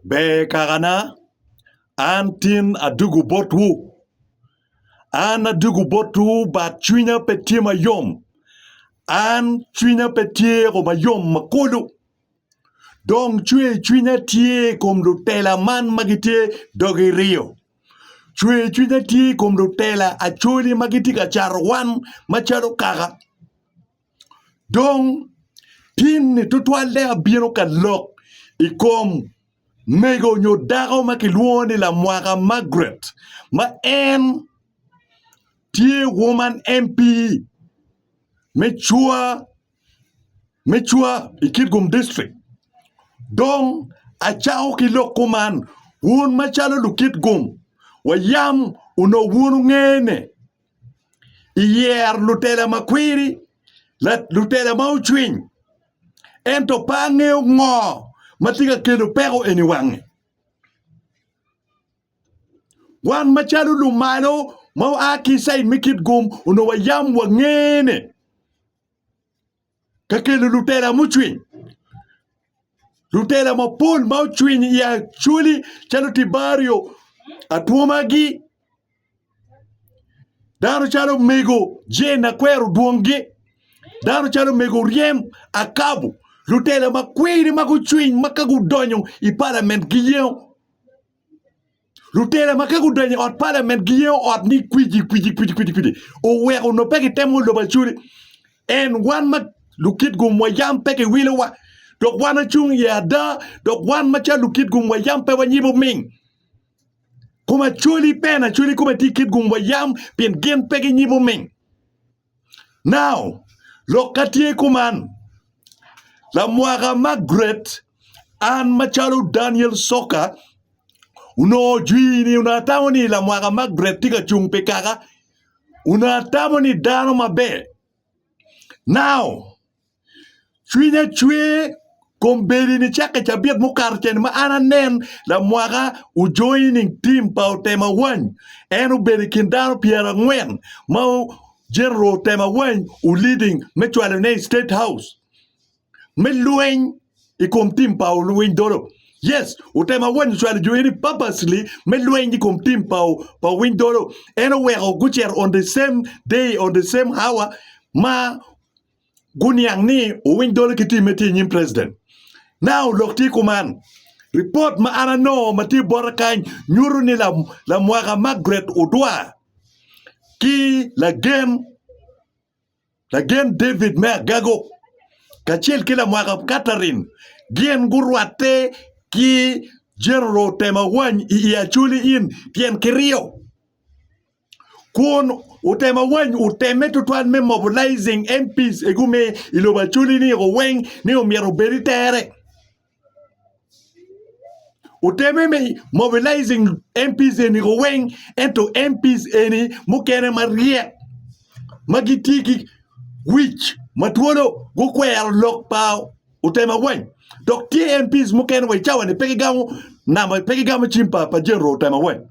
Be karana antin adugu botu. An adugu botu ba chwinya petie mayom. An chwinya petie ko mayom makulu. Dong chwinya tie kom do tela man magite dogi rio. Chwinya tie kom do tela acholi magiti ka charwan macharo kaga. Dong tin ni tutwalde abiro ka lok ikom mego nyo dago makiluoni Lamwaka Magret. Ma en tie woman MP me Chua Kitgum district. Dong achao kilo kuman wun machalo lu Kitgum wayam uno wunu ngene iyer lutela makwiri lat lutela mauchwin ento pange ngo matiga kelo pero eniwange wan machalo lu malo mau aki say Kitgum uno wayam wangene kakelo lutela muchwin lutela mapul mauchwin ya chuli chalo tibario atuomagi daro chalo mego jena kwero duonge daro chalo mego riem akabu lutela makwiri makuchwin makagudonyo i parliament giyo lutela makagudonyo ot parliament giyo ot ni kwiji o wero no peki temo lo bachuri en wan mak Kitgum wayam peki wilewa dok wana chung ya da dok wan macha Kitgum wayam pe wanyibo ming kuma chuli pena chuli kuma Kitgum wayam pien gen peki nyibo ming. Now lokatie kuman Lamwaka Magret an machalo Daniel Soka uno juini unatamoni Lamwaka Magret tika chung pekaka unatamoni dano mabe. Now chwe kombeli ni chaka chabiat mukarchen ma ananen Lamwaka u joining team pau tema wan enu beli kindano piera ngwen mau General tema wan u leading mechualene State House me lueng ikom team pau lueng dolo. Yes, utema wan chuale joini purposely me lueng ikom team pau wing dolo enu wero gucher on the same day on the same hour ma Gunyang ni uwing dole kiti meti nyim president. Now lokti kuman report ma anano mati borakany nyuru ni Lamwaka Magret Odwar ki lagen David me gago kachel ki Lamwaka Catherine gien gurwate ki General tema wany iachuli in tien kirio kun utema wan uteme tutwan me mobilizing MPs egume iloba chuli ni weng ni omiero beritere uteme me mobilizing MPs eni weng ento MPs eni mukene marie magitiki which matuolo gukwer lok pao utema wan dok ti MPs mukene wechawa ni pekigamu na pekigamu chimpa pa General utema wan.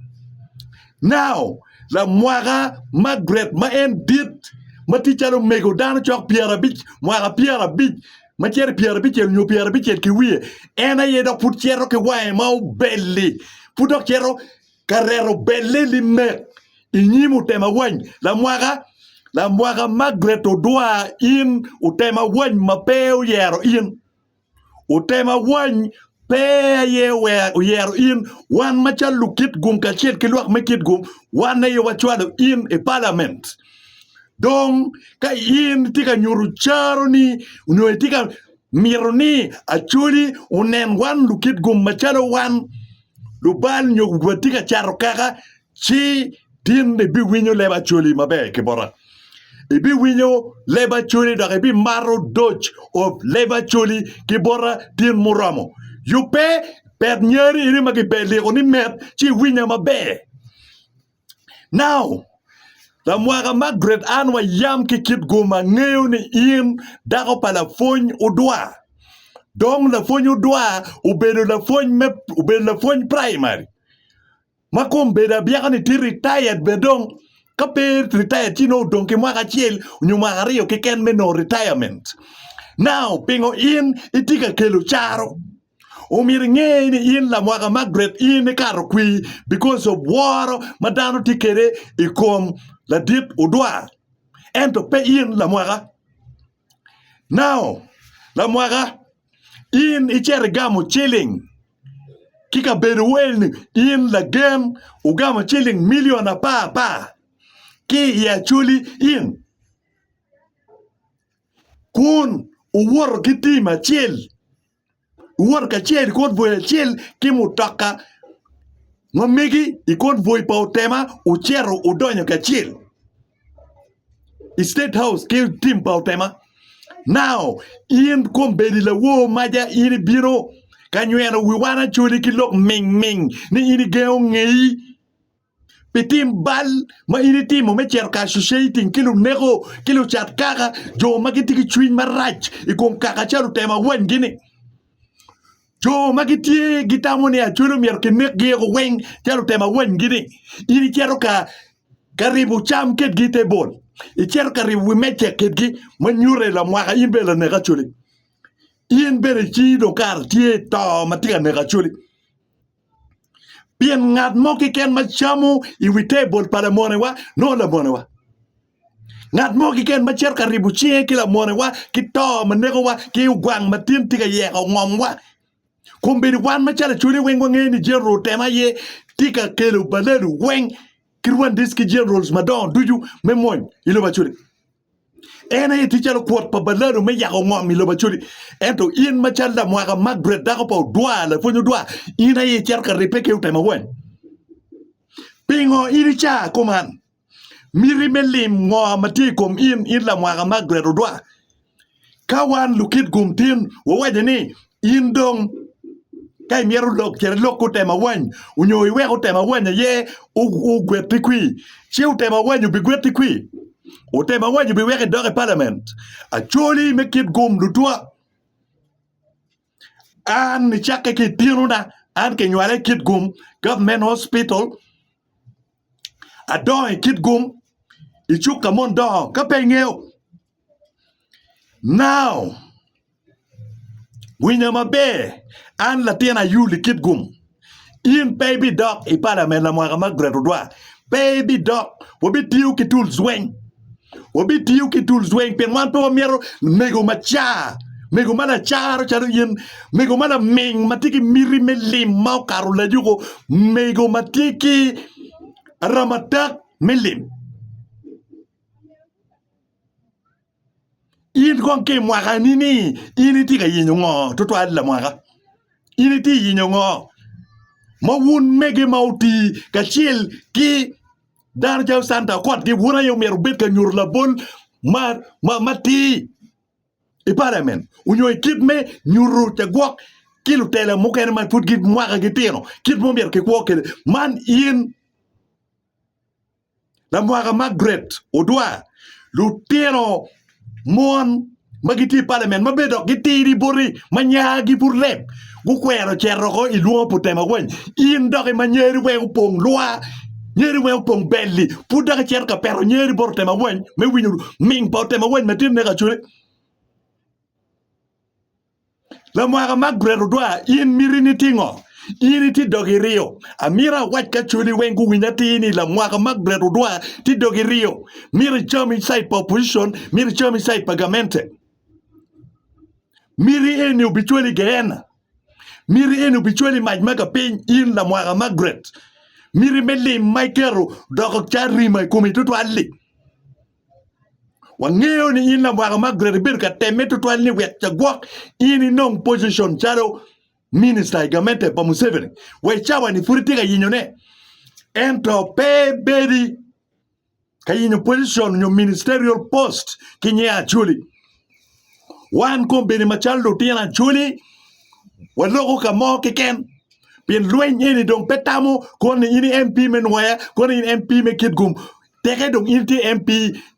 Now Lamwaka Magret ma en dit matichalo mego dano chok piara bich mwaka piara bich matiere piara bich el nyo piara bich el kiwie ena yedo put chero ke wae mau belli putok chero karero belli li mek inyimu tema wany Lamwaka Magret Odwar in utema wany mapeo yero in utema wany pe ye yero in wan machal Kitgum kachet kiluak me Kitgum wan na ye wachwado in a parliament. Dong ka in tika nyuru charo ni unwe tika mironi achuli unen wan Kitgum machalo wan lubal nyo tika charo kaka chi tin de bi winyo leba chuli mabe kebora. Ibi winyo leba chuli da ibi maro dodge of leba chuli kibora tin muramo. You pay per nyeri ini magi beli oni met chi winya mabe. Now Lamwaka Magret anwa yam ki Kitgum ngeu ni in dago pala fony Odwar. Dong la fony Odwar ubedo la fony primary. Makom beda biaka ni ti retired bedong kape retired chino dong ke mwaka chiel nyuma rio ke ken meno retirement. Now pingo in itika kelo charo. Umir ng'e ni in Lamwaka Magret in karo kwi because of war madano tikere ikom Ladit Odwar. Ento pe in Lamwaka. Now, Lamwaka in ichere gamo chilling. Kika beruel in la game ugamo chilling million pa. Ki ya chuli in. Kun uwar kitima chill. Uwar ka chill kon voy chill kimutaka. Ngomigi ikon voy pa utema uchero udonyo ka chill. State House ki tim pa utema. Now, in kombedi la wo maja in biro kanyueno we wana chuli kilok ming ni in geo ngei pitim bal ma in timo me cher ka shushating kilo nego kilo chat kaka jo magiti ki chwin marach ikon kaka charu tema wen gini jo magiti gitamone a chulu mier ke nek gego wen charu tema wen gini in chero ka karibu cham ket gite bol ichero karibu we meche ket gi manyure Lamwaka in bela nega chuli in bere chi do kar tie to matiga nega chuli bien ngat mo ki ken machamu iwite bol para monewa no la monewa ngat mo ki ken macher karibu chi ki la monewa ki to manego wa ki ugwang matin tiga ye ngomwa kumbiri wan machala chuli wengo ngeni jero tema ye tika kelo baleru weng kirwan diski generals madon duju memoy ilo bachuli ena ye tichalo kwot pa baleru me ya ngom ilo bachuli ento in machala Lamwaka Magret dako pa dwa la fonyo dwa ina ye cher ka repeke utema wen pingo iricha koman miri melim ngo mati kom in Lamwaka Magret Odwar kawan lukit gumtin wawajani indong kai miero lok cher lok utema wen unyo iwe utema wen ye ugweti kwi chi utema wen ubi gweti kwi utema wen ubi weke doge parliament acholi me Kitgum lutwa an ni chake ki tiruna an ke nywale Kitgum government hospital adon Kitgum ichuka mondo kapengeo now winya mabe an latiana yuli Kitgum in baby dog parliament Lamwaka Magret Odwar baby dog wobi tiu ki tools weng pen wan po miero mego macha mego mana charo charo yen mego mana ming matiki miri melim mau karula jugo mego matiki ramatak melim in konke mwaka nini ini tika yinyongo toto adla mwaka ini ti yinyongo mawun mege mauti kachil ki dar jaw santa kot di wuna yo meru bet ka nyur la bol mati parliament unyo kitme nyuru te gok kilu tele mo ken man put git mwaka gitino kit mo mer ke kwokele man in Lamwaka Magret Odwar lutino mon magiti parliament mabedo gitiri bori manyagi burlep gukwero cherro ko iluo putema gwen in doge manyeri we upong lwa nyeri we upong belli puda ka cher ka pero nyeri bor tema gwen me winyu ming pa tema gwen metin ne ka chure Lamwaka Magret Odwar in mirini tingo ini ti dogi rio amira wat ka chuli wengu winyati ini Lamwaka Magret Odwar ti dogi rio miri chomi side pa opposition miri chomi side pa gamente miri eni ubichweli geena miri eni ubichweli majmaka pin in Lamwaka Magret miri meli maikero dogo chari mai kumi tutu ali wangeo ni in Lamwaka Magret birka teme tutu ali wet chagwak ini nong position charo minister gamente pa Museveni we chawa ni furitika yinyone ento pe bedi kayinyo position nyo ministerial post kinye achuli wan kombeni machaldo tiana achuli waloko kamo keken pien luen yeni dong petamo kone ini MP menwaya kone ini MP me Kitgum teke dong ini MP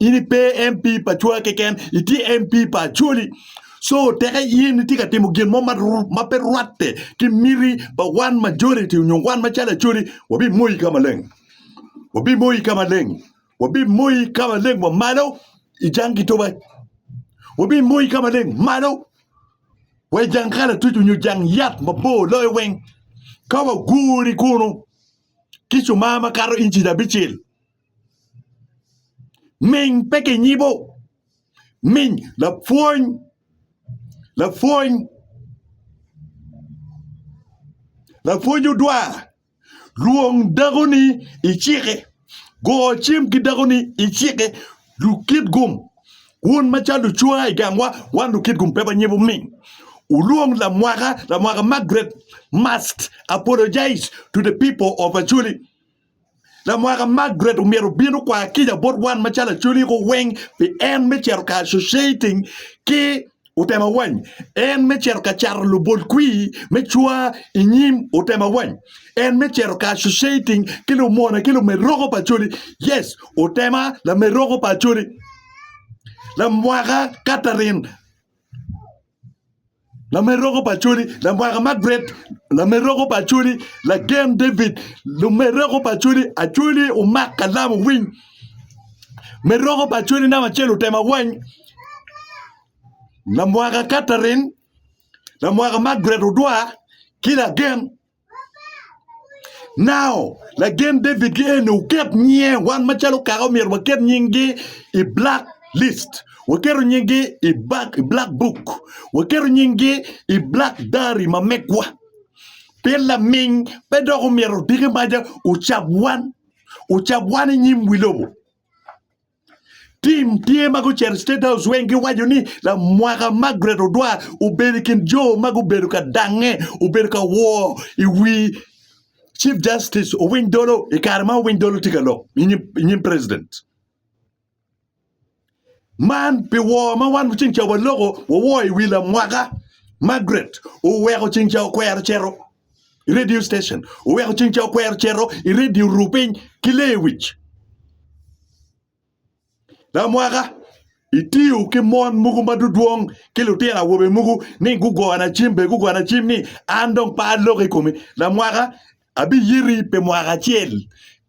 ini pe MP pa Chua keken iti MP pa achuli so teke ini tika timu gin mo maperuate ki miri ba one majority unyo one machala chuli wabi moi kama leng wa malo ijangi toba wabi moi kama leng malo we jang kala tuju nyu jang yat mabo loy weng kawa guri kuno kichu mama karo inchi da bichil ming peke nyibo ming la foin Odwar luong dagoni ichike go chim ki dagoni ichike lu Kitgum un machalu Chua igangwa wan lu Kitgum peba nyibo ming Uluong Lamwaka Magret must apologize to the people of Achuli. Lamwaka Magret umero binu kwa akija bot wan machala chuli ko weng pi en mecher ka associating ki utema wany en mecher ka charlu bol kui mechua inyim utema wany en mecher ka associating kilo mona kilo merogo pa chuli yes utema la merogo pa chuli Lamwaka Catherine la merogo pachuli, la Lamwaka Magret, la merogo pachuli, la game David, la merogo pachuli, achuli umaka lamu wing. Merogo pachuli na machelu tema wany. Lamwaka Catherine, Lamwaka Magret Odwar, kila game. Now, la game David gen uket nye wan machelu karo mir waket nyingi i black list. Wakero nyingi i black book. Wakero nyingi i black diary mamekwa. Pela ming pedoko miro dike maja uchabwan nyim wilobo. Team tie mago cher state house wengi wajuni la Lamwaka Magret Odwar uberikin Joe mago beruka dange uberuka war iwi Chief Justice Owindolo ikarma Owindolo tikalo inyim president. Man pe wo ma wan chincha wa logo wo iwi Lamwaka Magret uweko chincha kwer chero radio station uweko chincha kwer chero radio rupin kilewich Lamwaka itiu ke mon mugu maduduong kilutera wobe mugu ni gugo na chimni andong pa loge komi Lamwaka abi yiri pe mwaka chiel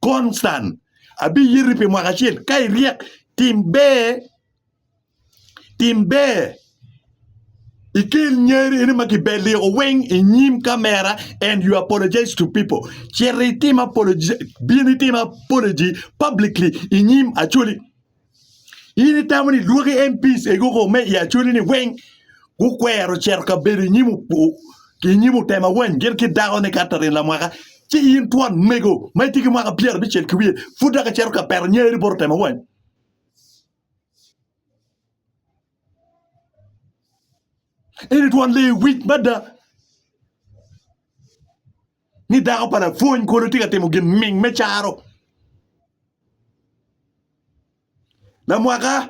constant abi yiri pe mwaka chiel kai riek timbe ikil nyeri ini makibeli wing inyim camera and you apologize to people cherry team apology publicly inyim actually ini tamani lugi MPs egogo me ya actually ni wing gukwero cherka beri nyimu tema wen ger ki dago ne Catherine Lamwaka ci yin tuan mego may tigi maka Pierre bi cherka wi fuda ka cherka per nyeri bor tema wen ini tuan le wit bada ni dago para phone ko lo tiga temo gen ming me charo Lamwaka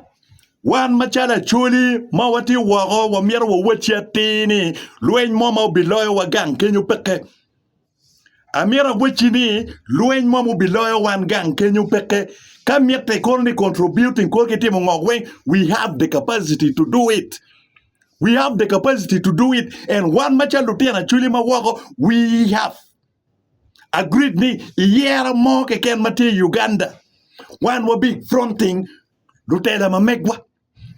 wan machala chuli mawati wago wa mier wa wachia tini luen mama biloyo wa gang kenyu peke amira wachini luen mama biloyo wan gang kenyu peke kamiete korni contributing ko ketimo ngogwen we have the capacity to do it and one machala tiana chuli mawago we have agreed ni yera mo ke ken mati Uganda one will be fronting Lutela mamegwa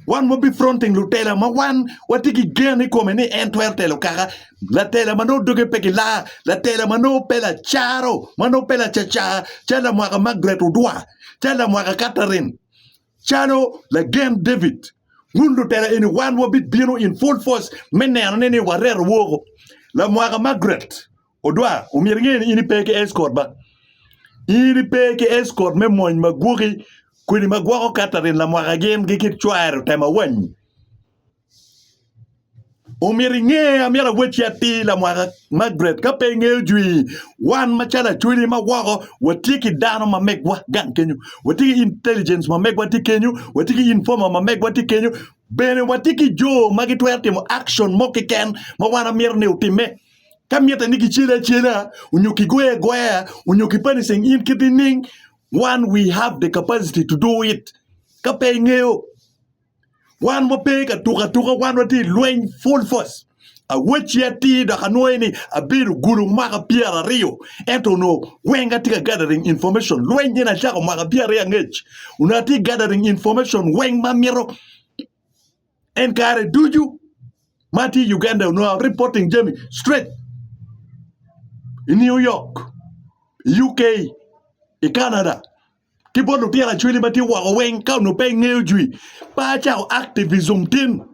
one will be fronting Lutela ma one watiki geni come ni entwerte lo kaka la tela mano doge peki la tela mano pela charo mano pela chacha chala Lamwaka Magret Odwar chala Lamwaka Catherine chalo la game David mundu tela ini one will be bino in full force mene nene warer wogo Lamwaka Magret Odwar umirngeni ini peke escort ba ini peke escort me moñ magwogi kuni magwako Catherine Lamwaka game gikit Chua tema wen umiringe amira wechi ti Lamwaka Magret ka penge jui wan machala chuli magwako watiki dano mamegwa gang kenyu watiki intelligence mamegwa ti kenyu watiki informer mamegwa ti kenyu bene watiki jo magitwerte mo action mokiken mawana mirne utime kamieta niki chila unyuki goya unyuki panising in kitining one we have the capacity to do it kapengeo one mo peka tuka one wati luen full force a wachia ti da kanoeni a biru guru maka piara rio ento no wenga tika gathering information luen jena chako maka piara ya ngech unati gathering information weng mamiro enkare duju Mati Uganda no reporting Jamie straight in New York, UK, in Canada. Tipo no tira chuli mati wa wen ka no pe ngejui. Pa cha activism tin.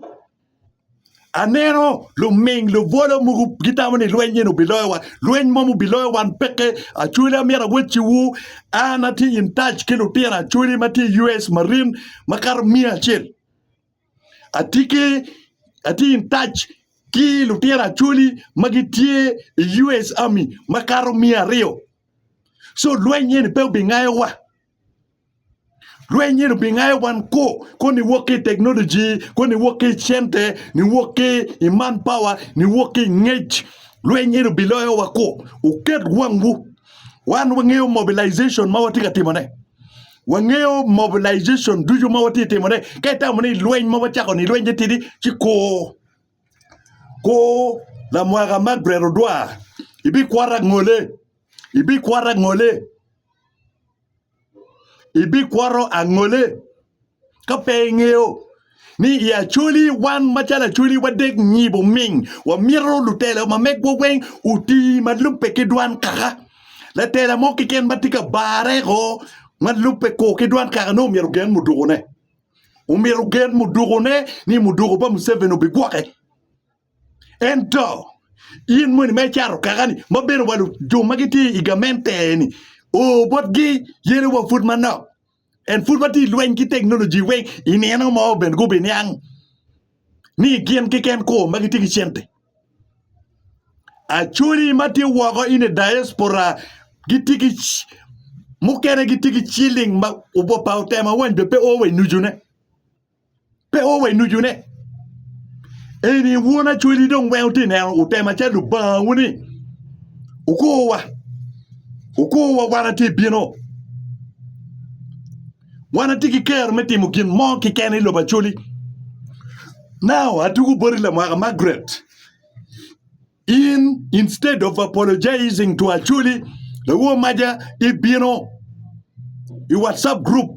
Anero lo meng lo volo mugu gitamani lwenye no biloy wa lwenye momu biloy wan peke a chuli mera wechi wu anati in touch kilo tira chuli mati US Marine makar mia chel. Ati in touch ki lutera chuli magitie US Army makaro mia rio. So lwenye ni pe bingayo wa. Lwenye ni bingayo wan ko ni woke technology, ko ni woke chente, ni woke manpower, ni woke ngech. Lwenye ni biloyo wa ko. Uket wangu. Wan wangeo mobilization mawatika timone. Wangeo mobilization duju mawati timone. Kaita mani lwenye mawachako ni lwenye tidi chiko. Ko Lamwaka Magret Odwar ibi kwara ngole ibi kwaro angole ka pengeo ni ya chuli wan machala chuli wadek nyibo ming wa miro lutela ma mekbo wen uti madlupe kedwan kaka la tela mo kiken batika bare go madlupe ko kedwan kaka no miro gen mudugone o miro gen mudugone ni mudugo ba Museveni bi gwake ento in muni mecharo kagani mabeno walu jomagiti igamente ni o botgi yere wa food manok and food mati lwen ki technology we ineno mo ben go ben yang ni gien kiken ko magiti ki chente achuri mati wago in a diaspora gitiki mukere gitiki chilling ma ubo pautema wen be pe owe nujune Eni wona chuli dong welti na utema chalu ba wuni. Ukowa wanati bino. Wanati ki care meti mukin mo ki keni lo ba chuli. Now atugu bori Lamwaka Magret. Instead of apologizing to Achuli, the wo maja ibino I WhatsApp group.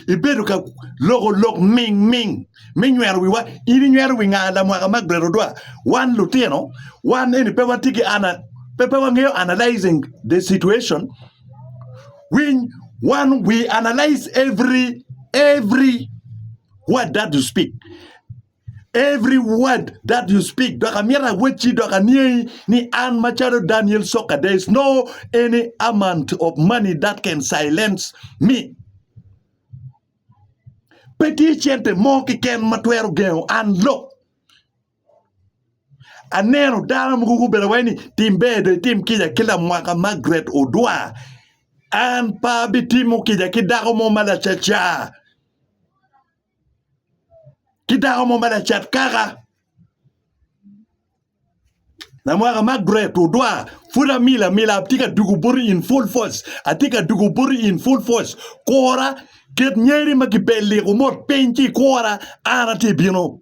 Iberuka log ming wer wi wa ini wer wi nga Lamwaka Magret Odwar one lutino one any pepa tiki analyzing the situation when we analyze every word that you speak doka mira wechi doka ni Ann Machado Daniel Soka. There is no any amount of money that can silence me. Petit chente mo ki ken matwero geo an lo. Anero dara mugugu belaweni timbede tim kija kila Lamwaka Magret Odwar. An pa bitimu kija kidako mo mala chacha. Kidako mo mala chat kaka. Lamwaka Magret Odwar fuda mila atika duguburi in full force. Kora Get nyeri makibeli umor penchi kora anati bino.